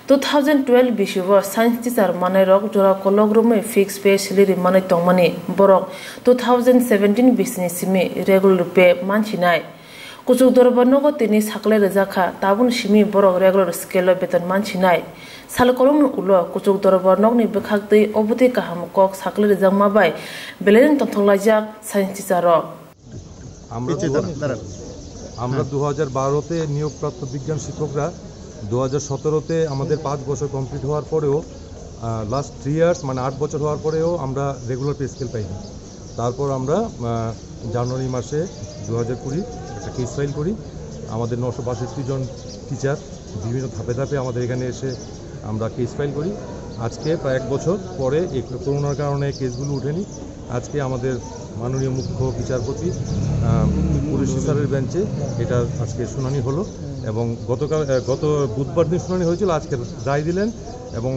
2012 bisibo science teacher manai jora kologrome fixed pay salary manai tongmani borok 2017 bisini simi regular pay manchinai kuchuk dorbannogo tini saklai rejaka tabun simi borok regular scale beton manchinai salkolong ulo kuchuk dorbannog ni bekhakti obuti kaham kok saklai rejangma bai belen tonthonglajak science teacher আমরা 2012 তে নিয়োগপ্রাপ্ত বিজ্ঞান শিক্ষকরা 2017 তে আমাদের 5 বছর complete হওয়ার পরেও লাস্ট 3 ইয়ার্স মানে 8 বছর হওয়ার পরেও আমরা রেগুলার পে স্কেল পাইনি। তারপর আমরা জানুয়ারি মাসে 2020 একটা কেস ফাইল করি। আমাদের 962 জন টিচার বিভিন্ন ধাপে ধাপে আমাদের এখানে এসে আমরা কেস ফাইল করি। আজকে প্রায় 1 বছর পরে এই করোনার কারণে কেসগুলো উঠেনি। আজকে আমাদের মাননীয় মুখ্য বিচারপতি পুলিশ স্যারের বেঞ্চে এটা আজকে শুনানি হলো এবং গত বুধবার দিন শুনানি হয়েছিল। আজকে রায় দিলেন এবং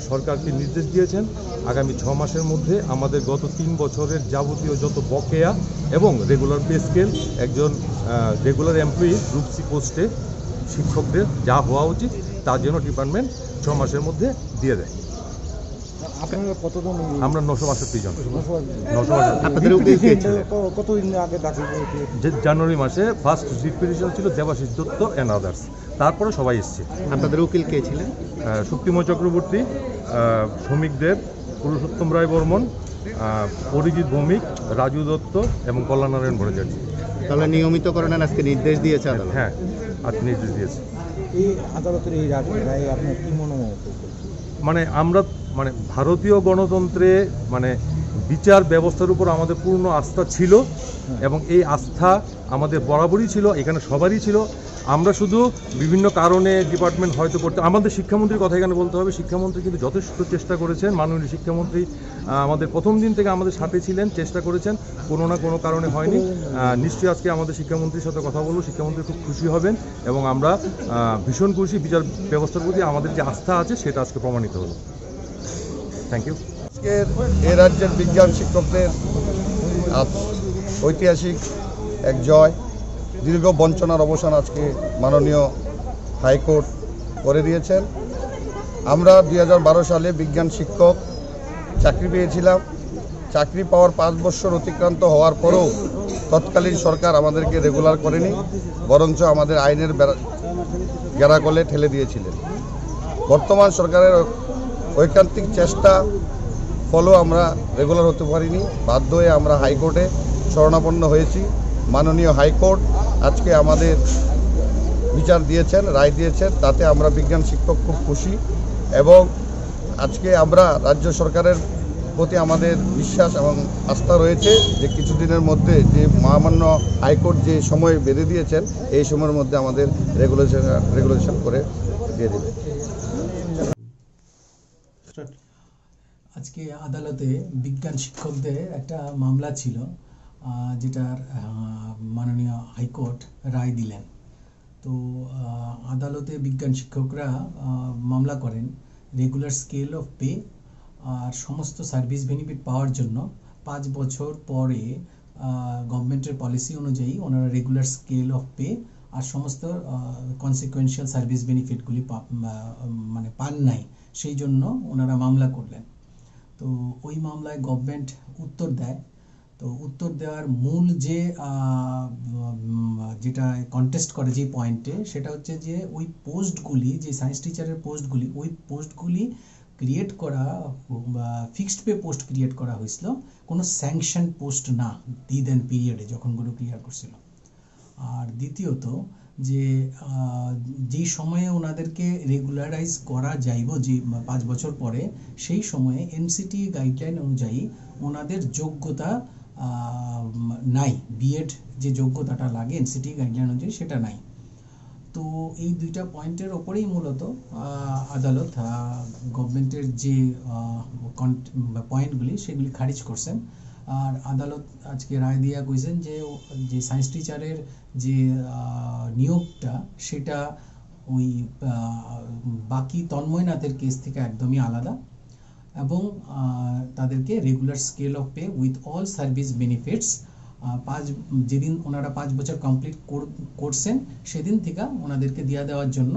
সরকারকে নির্দেশ দিয়েছেন আগামী 6 মাসের মধ্যে আমাদের গত 3 বছরের যাবতীয় যত বকেয়া এবং রেগুলার পে স্কেল একজন রেগুলার এমপ্লয়ি গ্রুপ সি পোস্টে শিক্ষকদের যা হওয়া উচিত তার জন্য ডিপার্টমেন্ট 6 মাসের মধ্যে দিয়ে দেয়। আমরা 962 জন। জানুয়ারি মাসে ফার্স্ট রিট পিটিশন ছিল দেবাশিস দত্ত অ্যান্ড আদার্স, তারপরে সবাই এসছে। আপনাদের উকিল কে ছিলেন? শক্তিময় চক্রবর্তী, শ্রমিক দেব, পুরুষোত্তম রায় বর্মন, অরিজিৎ ভৌমিক, রাজু দত্ত এবং কল্যাণনারায়ণ ভট্টাচার্য। তাহলে নিয়মিতকরণের আজকে নির্দেশ দিয়েছে আদালত? হ্যাঁ, আজকে নির্দেশ দিয়েছে। এই আদালতের এই রায় আপনার কি মনে হয়? আমরা ভারতীয় গণতন্ত্রে বিচার ব্যবস্থার উপর আমাদের পূর্ণ আস্থা ছিল এবং এই আস্থা আমাদের বরাবরই ছিল, এখানে সবারই ছিল। আমরা শুধু বিভিন্ন কারণে ডিপার্টমেন্ট হয়তো করতে, আমাদের শিক্ষামন্ত্রীর কথা এখানে বলতে হবে। শিক্ষামন্ত্রী কিন্তু যথেষ্ট চেষ্টা করেছেন। মাননীয় শিক্ষামন্ত্রী আমাদের প্রথম দিন থেকে আমাদের সাথে ছিলেন, চেষ্টা করেছেন, কোনো না কোনো কারণে হয়নি। নিশ্চয়ই আজকে আমাদের শিক্ষামন্ত্রীর সাথে কথা বলবো, শিক্ষামন্ত্রী খুব খুশি হবেন এবং আমরা ভীষণ খুশি। বিচার ব্যবস্থার প্রতি আমাদের যে আস্থা আছে সেটা আজকে প্রমাণিত হলো। Thank you. আজকের এ রাজ্যের বিজ্ঞান শিক্ষকদের ঐতিহাসিক এক জয়, দীর্ঘ বঞ্চনার অবসান আজকে মাননীয় হাইকোর্ট করে দিয়েছেন। আমরা 2012 সালে বিজ্ঞান শিক্ষক চাকরি পেয়েছিলাম। চাকরি পাওয়ার 5 বছর অতিক্রান্ত হওয়ার পরেও তৎকালীন সরকার আমাদেরকে রেগুলার করেনি, বরঞ্চ আমাদের আইনের গেরাকলে ঠেলে দিয়েছিলেন। বর্তমান সরকারের ঐকান্তিক চেষ্টা ফলেও আমরা রেগুলার হতে পারিনি। বাধ্য হয়ে আমরা হাইকোর্টে শরণাপন্ন হয়েছি। মাননীয় হাইকোর্ট আজকে আমাদের বিচার দিয়েছেন, রায় দিয়েছেন, তাতে আমরা বিজ্ঞান শিক্ষক খুব খুশি এবং আজকে আমরা রাজ্য সরকারের প্রতি আমাদের বিশ্বাস এবং আস্থা রয়েছে যে কিছুদিনের মধ্যে যে মহামান্য হাইকোর্ট যে সময় বেঁধে দিয়েছেন এই সময়ের মধ্যে আমাদের রেগুলেশন করে দিয়ে দেবে। আজকে আদালতে বিজ্ঞান শিক্ষকদের একটা মামলা ছিল, যেটার মাননীয় হাইকোর্ট রায় দিলেন। তো আদালতে বিজ্ঞান শিক্ষকরা মামলা করেন রেগুলার স্কেল অফ পে আর সমস্ত সার্ভিস বেনিফিট পাওয়ার জন্য 5 বছর পরে গভর্নমেন্টের পলিসি অনুযায়ী ওনারা রেগুলার স্কেল অফ পে আর সমস্ত কনসিকুয়েন্সিয়াল সার্ভিস বেনিফিটগুলি পান নাই, সেই জন্য ওনারা মামলা করলেন। তো ওই মামলায় গভর্নমেন্ট উত্তর দেয়। তো উত্তর দেওয়ার মূল যেটা কন্টেস্ট করে যে পয়েন্টে, সেটা হচ্ছে যে ওই পোস্টগুলি, যে সায়েন্স টিচারের পোস্টগুলি, ওই পোস্টগুলি ক্রিয়েট করা ফিক্সড পে পোস্ট ক্রিয়েট করা হয়েছিল, কোনো স্যাংশন পোস্ট না দেন পিরিয়ডে যখনগুলো ক্লিয়ার করছিল। আর দ্বিতীয়ত যেই সময়ে ওনাদেরকে রেগুলারাইজ করা যাইব যে 5 বছর পরে, সেই সময়ে এনসিটি গাইডলাইন অনুযায়ী ওনাদের যোগ্যতা নাই, বিএড যে যোগ্যতাটা লাগে এনসিটি গাইডলাইন অনুযায়ী সেটা নাই। তো এই দুইটা পয়েন্টের ওপরেই মূলত আদালত গভর্নমেন্টের যে পয়েন্টগুলি সেগুলি খারিজ করছেন। আর আদালত আজকে রায় দিয়া কইছেন যে সায়েন্স টিচারের যে নিয়োগটা সেটা ওই বাকি তন্ময়নাথের কেস থেকে একদমই আলাদা এবং তাদেরকে regular scale of pay with all service benefits যেদিন ওনারা 5 বছর কমপ্লিট করছেন সেদিন থেকে ওনাদেরকে দিয়ে দেওয়ার জন্য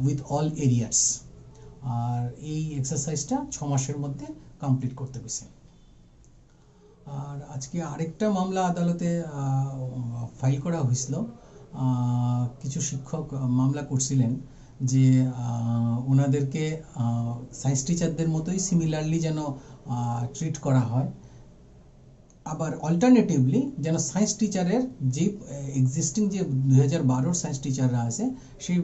উইথ অল এরিয়াস আর এই এক্সারসাইজটা 6 মাসের মধ্যে কমপ্লিট করতে বলেছে। আর আজকে আরেকটা মামলা আদালতে ফাইল করা হয়েছিল। কিছু শিক্ষক মামলা করছিলেন যে ওনাদেরকে সায়েন্স টিচারদের মতোই সিমিলারলি যেন ট্রিট করা হয়, আবার অল্টারনেটিভলি যেন সায়েন্স টিচারের যে এক্সিস্টিং যে 2012 সায়েন্স টিচাররা আছে সেই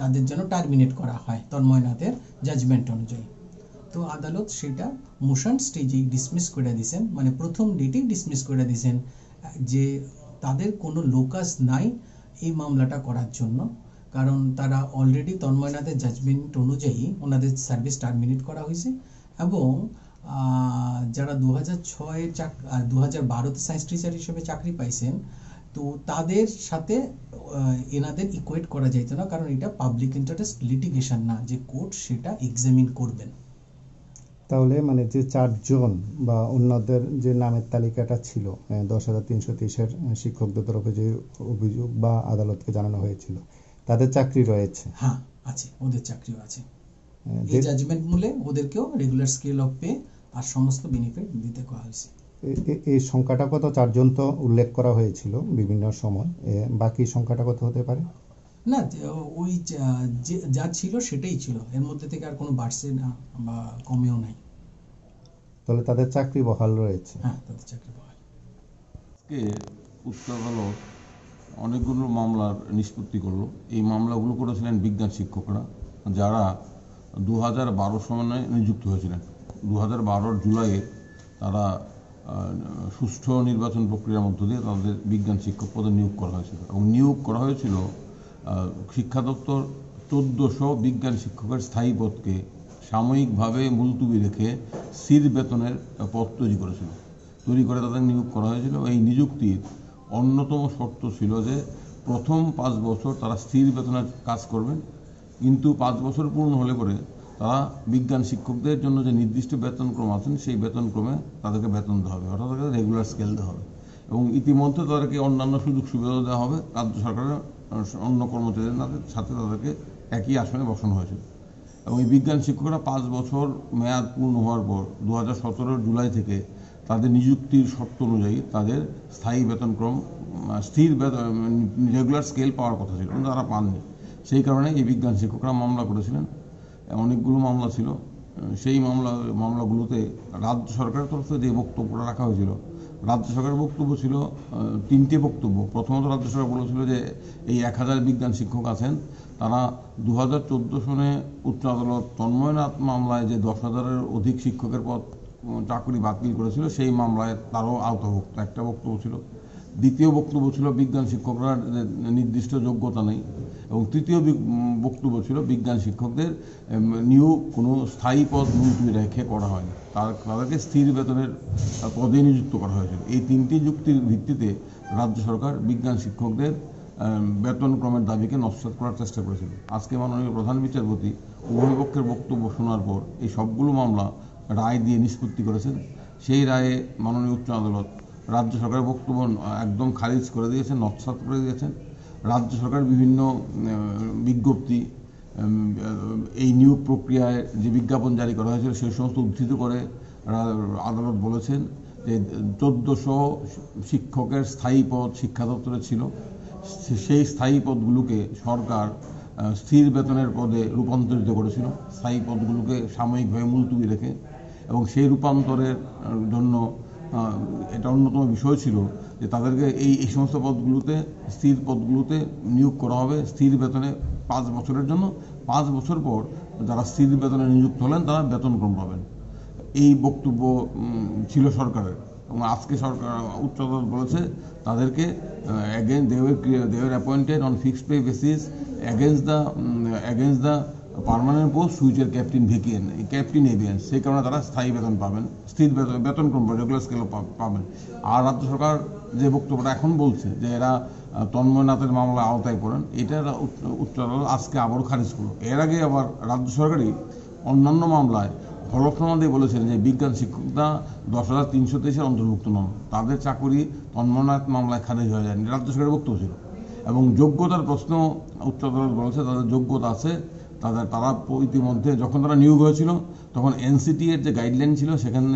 তাদের যেন টার্মিনেট করা হয় তন্ময়নাথের জাজমেন্ট অনুযায়ী। তো আদালত সেটা মোশন স্টেজেই ডিসমিস করে দিয়েছেন, মানে প্রথম ডেটেই ডিসমিস করে দিয়েছেন যে তাদের কোনো লোকাস নাই এই মামলাটা করার জন্য, কারণ তারা অলরেডি তন্ময়নাথের জাজমেন্ট অনুযায়ী ওনাদের সার্ভিস টার্মিনেট করা হয়েছে এবং যারা 2006 2012তে সায়েন্স টিচার হিসেবে চাকরি পাইছেন তো তাদের সাথে এনাদের ইকুয়েট করা যাইত না, কারণ এটা পাবলিক ইন্টারেস্ট লিটিগেশন না যে কোর্ট সেটা এক্সামিন করবেন। তাহলে মানে যে 4 জন বা অন্যদের যে নামের তালিকাটা ছিল 10,330-এর শিক্ষকদের তরফে যে অভিযোগ বা আদালতকে জানানো হয়েছিল তাদের চাকরি রয়েছে? হ্যাঁ আছে, ওদের চাকরিও আছে। এই জাজমেন্ট মূলে ওদেরকেও রেগুলার স্কেল অফ পে আর সমস্ত বেনিফিট দিতে করা হয়েছে। এই সংখ্যাটা কত? 4 জন তো উল্লেখ করা হয়েছিল বিভিন্ন সময়, বাকি সংখ্যাটা কত হতে পারে? না, ওই যা ছিল সেটাই ছিল, এর মধ্যে থেকে আর কোনো বাড়ছে না বা কমেও নাই। তাহলে তাদের চাকরি বহাল রয়েছে? হ্যাঁ, তাদের চাকরি বহাল। আজকে উত্তর হলো অনেকগুলো মামলার নিষ্পত্তি করলো। এই মামলাগুলো করেছিলেন বিজ্ঞান শিক্ষকরা, যারা 2012 সনে নিযুক্ত হয়েছিলেন। 2012 জুলাইয়ে তারা সুষ্ঠু নির্বাচন প্রক্রিয়ার মধ্য দিয়ে তাদের বিজ্ঞান শিক্ষক পদে নিয়োগ করা হয়েছিল এবং নিয়োগ করা হয়েছিল শিক্ষা দপ্তর 1400 বিজ্ঞান শিক্ষকের স্থায়ী পদকে সাময়িকভাবে মুলতুবি রেখে স্থির বেতনের পদ তৈরি করে তাদের নিয়োগ করা হয়েছিল। এই নিযুক্তির অন্যতম শর্ত ছিল যে প্রথম 5 বছর তারা স্থির বেতনের কাজ করবেন, কিন্তু 5 বছর পূর্ণ হলে পরে তারা বিজ্ঞান শিক্ষকদের জন্য যে নির্দিষ্ট বেতনক্রম আছেন সেই বেতনক্রমে তাদেরকে বেতন দেওয়া হবে, অর্থাৎ তাদেরকে রেগুলার স্কেল দেওয়া হবে এবং ইতিমধ্যে তাদেরকে অন্যান্য সুযোগ সুবিধা দেওয়া হবে। রাজ্য সরকারের অন্য কর্মচারীদের সাথে তাদেরকে একই আসনে বসানো হয়েছিল এবং এই বিজ্ঞান শিক্ষকরা 5 বছর মেয়াদ পূর্ণ হওয়ার পর 2017 জুলাই থেকে তাদের নিযুক্তির শর্ত অনুযায়ী তাদের স্থায়ী বেতনক্রম স্থির রেগুলার স্কেল পাওয়ার কথা ছিল, কিন্তু তারা পাননি। সেই কারণে এই বিজ্ঞান শিক্ষকরা মামলা করেছিলেন। অনেকগুলো মামলা ছিল। সেই মামলাগুলোতে রাজ্য সরকারের তরফ থেকে যে বক্তব্যটা রাখা হয়েছিল, রাজ্য সরকারের বক্তব্য ছিল 3টে বক্তব্য। প্রথমত রাজ্য সরকার বলেছিল যে এই 1000 বিজ্ঞান শিক্ষক আছেন, তারা 2014 সনে উচ্চ আদালত তন্ময়নাথ মামলায় যে 10,000-এর অধিক শিক্ষকের পদ চাকরি বাতিল করেছিল সেই মামলায় তারও আওতাভুক্ত, একটা বক্তব্য ছিল। দ্বিতীয় বক্তব্য ছিল বিজ্ঞান শিক্ষকরা নির্দিষ্ট যোগ্যতা নেই এবং তৃতীয় বক্তব্য ছিল বিজ্ঞান শিক্ষকদের নিয়োগ কোনো স্থায়ী পদ মুলতুবি রেখে করা হয়নি, তাদেরকে স্থির বেতনের পদে নিযুক্ত করা হয়েছিল। এই 3টি যুক্তির ভিত্তিতে রাজ্য সরকার বিজ্ঞান শিক্ষকদের বেতনক্রমের দাবিকে নস্যাৎ করার চেষ্টা করেছিল। আজকে মাননীয় প্রধান বিচারপতি উভয় পক্ষের বক্তব্য শোনার পর এই সবগুলো মামলা রায় দিয়ে নিষ্পত্তি করেছেন। সেই রায়ে মাননীয় উচ্চ আদালত রাজ্য সরকারের বক্তব্য একদম খারিজ করে দিয়েছেন, নস্যাৎ করে দিয়েছেন। রাজ্য সরকার বিভিন্ন বিজ্ঞপ্তি, এই নিয়োগ প্রক্রিয়ায় যে বিজ্ঞাপন জারি করা হয়েছিল সেই সমস্ত উদ্ধৃত করে আদালত বলেছেন যে 1400 শিক্ষকের স্থায়ী পদ শিক্ষা দপ্তরে ছিল, সেই স্থায়ী পদগুলোকে সরকার স্থির বেতনের পদে রূপান্তরিত করেছিল, স্থায়ী পদগুলোকে সাময়িকভাবে মুলতুবি রেখে, এবং সেই রূপান্তরের জন্য এটা অন্যতম বিষয় ছিল যে তাদেরকে এই সমস্ত পদগুলোতে স্থির পদগুলোতে নিয়োগ করা হবে স্থির বেতনে 5 বছরের জন্য। 5 বছর পর যারা স্থির বেতনে নিযুক্ত হলেন তারা বেতনক্রম পাবেন। এই বক্তব্য ছিল সরকারের এবং আজকে সরকার উচ্চ আদালত বলেছে তাদেরকে again they were appointed on fixed pay basis against the permanent post হুইচের ক্যাপ্টেন এভিয়েন্স, সেই কারণে তারা স্থায়ী বেতন পাবেন, স্থির বেতনক্রম রেগুলার স্কেলও পাবেন। আর রাজ্য সরকার যে বক্তব্যটা এখন বলছে যে এরা তন্ময়নাথের মামলা আওতায় পড়েন, এটা উচ্চ আদালত আজকে আবারও খারিজ করলো। এর আগে আবার রাজ্য সরকারই অন্যান্য মামলায় হলফনামা দিয়ে বলেছেন যে বিজ্ঞান শিক্ষকরা 10,323-এর অন্তর্ভুক্ত নন, তাদের চাকরি তন্ময়নাথ মামলায় খারিজ হয়ে যায়নি, রাজ্য সরকারের বক্তব্য ছিল। এবং যোগ্যতার প্রশ্ন উচ্চ আদালত বলেছে তাদের যোগ্যতা আছে, তারা ইতিমধ্যে যখন তারা নিয়োগ হয়েছিল তখন এনসিটি এর যে গাইডলাইন ছিল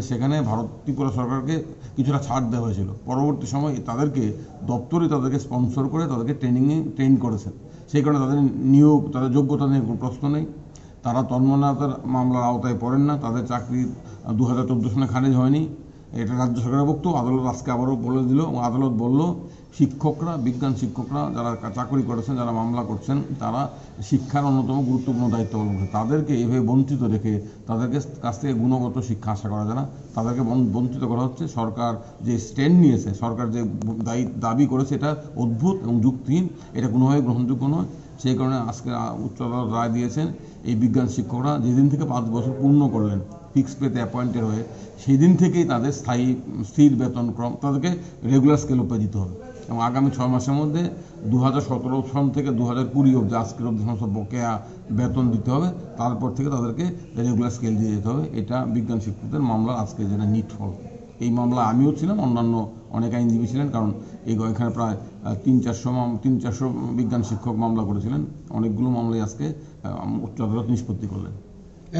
সেখানে ভারত ত্রিপুরা সরকারকে কিছুটা ছাড় দেওয়া হয়েছিল। পরবর্তী সময় তাদেরকে দপ্তরে তাদেরকে স্পন্সর করে তাদেরকে ট্রেন করেছেন। সেই কারণে তাদের নিয়োগ, তাদের যোগ্যতা নিয়ে কোনো প্রশ্ন নেই। তারা তন্ময়নাথের মামলার আওতায় পড়েন না, তাদের চাকরি 2014 সালে খারিজ হয়নি। এটা রাজ্য সরকারের বক্তব্য। আদালত আজকে আবারও বলে দিল, আদালত বলল শিক্ষকরা, বিজ্ঞান শিক্ষকরা যারা চাকরি করেছেন, যারা মামলা করছেন, তারা শিক্ষার অন্যতম গুরুত্বপূর্ণ দায়িত্ব পালন করছে। তাদেরকে এভাবে বঞ্চিত রেখে তাদেরকে কাছ থেকে গুণগত শিক্ষা আশা করা যায় না। তাদেরকে বঞ্চিত করা হচ্ছে। সরকার যে স্ট্যান্ড নিয়েছে, সরকার যে দাবি করেছে, এটা অদ্ভুত এবং যুক্তিহীন, এটা কোনোভাবে গ্রহণযোগ্য নয়। সেই কারণে আজকে উচ্চ আদালত রায় দিয়েছেন এই বিজ্ঞান শিক্ষকরা যেদিন থেকে 5 বছর পূর্ণ করলেন ফিক্স পেতে অ্যাপয়েন্টেড হয়ে, সেই দিন থেকেই তাদের স্থির বেতনক্রম, তাদেরকে রেগুলার স্কেল পে দিতে হবে এবং আগামী 6 মাসের মধ্যে 2017 সাল থেকে 2020 অবধি আজকের অবধি সমস্ত বকেয়া বেতন দিতে হবে। তারপর থেকে তাদেরকে রেগুলার স্কেল দিয়ে যেতে হবে। এটা বিজ্ঞান শিক্ষকদের মামলা আজকে যেটা নিট ফল। এই মামলা আমিও ছিলাম, অন্যান্য অনেক আইনজীবী ছিলেন, কারণ এখানে প্রায় 300-400 বিজ্ঞান শিক্ষক মামলা করেছিলেন। অনেকগুলো মামলায় আজকে উচ্চ আদালত নিষ্পত্তি করলেন।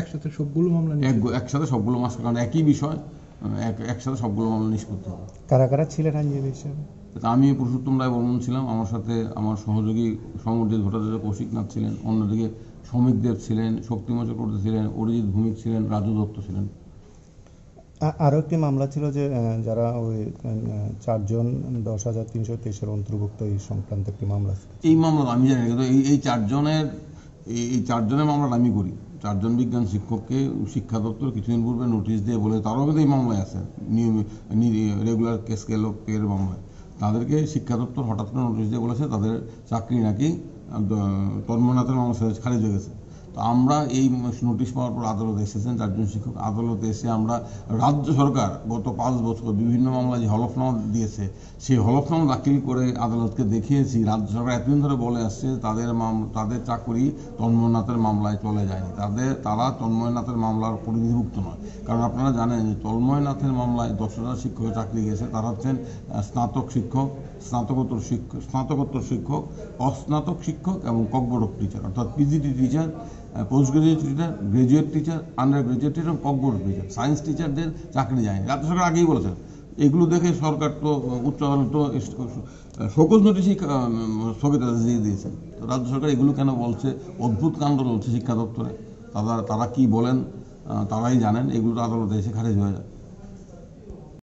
একসাথে সবগুলো মামলা একসাথে সবগুলো মাস, কারণ একই বিষয়, একসাথে সবগুলো মামলা নিষ্পত্তি হবে। কারা কারা ছিলেন আইনজীবী হিসেবে? আমি পুরুষোত্তম রায় বর্মন ছিলাম, আমার সাথে আমার সহযোগী সমরজিৎ ভট্টাচার্য, কৌশিকনাথ ছিলেন, অন্যদিকে শ্রমিক দেব ছিলেন, শক্তিম চক্রবর্তী ছিলেন, অরিজিৎ ভৌমিক ছিলেন, রাজু দত্ত ছিলেন। আরও একটি মামলা ছিল যে যারা ওই 4 জন 10,323-এর অন্তর্ভুক্ত এই সংক্রান্ত একটি মামলা। এই মামলা আমি জানি, কিন্তু এই 4 জনের মামলাটা আমি করি। 4 জন বিজ্ঞান শিক্ষককে শিক্ষা দপ্তর কিছুদিন পূর্বে নোটিশ দিয়ে বলে, তারাও কিন্তু এই মামলায় আছে, রেগুলার স্কেল অফ পের মামলায়। তাদেরকে শিক্ষা দপ্তর হঠাৎ করে নোটিশ দিয়ে বলেছে তাদের চাকরি নাকি তন্ময়নাথের মামলা খারিজ হয়ে গেছে। তো আমরা এই নোটিশ পাওয়ার পর আদালতে এসেছেন 4 জন শিক্ষক। আদালতে এসে আমরা রাজ্য সরকার গত 5 বছর বিভিন্ন মামলায় যে হলফনামা দিয়েছে, সেই হলফনামা দাখিল করে আদালতকে দেখিয়েছি রাজ্য সরকার এতদিন ধরে বলে আসছে তাদের চাকরি তন্ময়নাথের মামলায় চলে যায়নি, তারা তন্ময়নাথের মামলার পরিধিভুক্ত নয়। কারণ আপনারা জানেন যে তন্ময়নাথের মামলায় 10,000 শিক্ষকের চাকরি গেছে। তারা হচ্ছেন স্নাতক শিক্ষক, স্নাতকোত্তর শিক্ষক, অস্নাতক শিক্ষক এবং ককবোর্ড টিচার, অর্থাৎ PGT teacher, post graduate teacher, graduate teacher, under graduate teacher এবং ককবোর্ড টিচার। সায়েন্স টিচারদের চাকরি যায়নি। রাজ্য সরকার আগেই বলেছেন। এগুলো দেখে সরকার তো উচ্চ আদালত তো শোকজ নোটিশই স্থগিতাদেশ দিয়ে দিয়েছেন। তো রাজ্য সরকার এগুলো কেন বলছে? অদ্ভুত কাণ্ড চলছে শিক্ষা দপ্তরে। তারা কি বলেন তারাই জানেন। এগুলো তো আদালতে এসে খারিজ হয়ে যায়।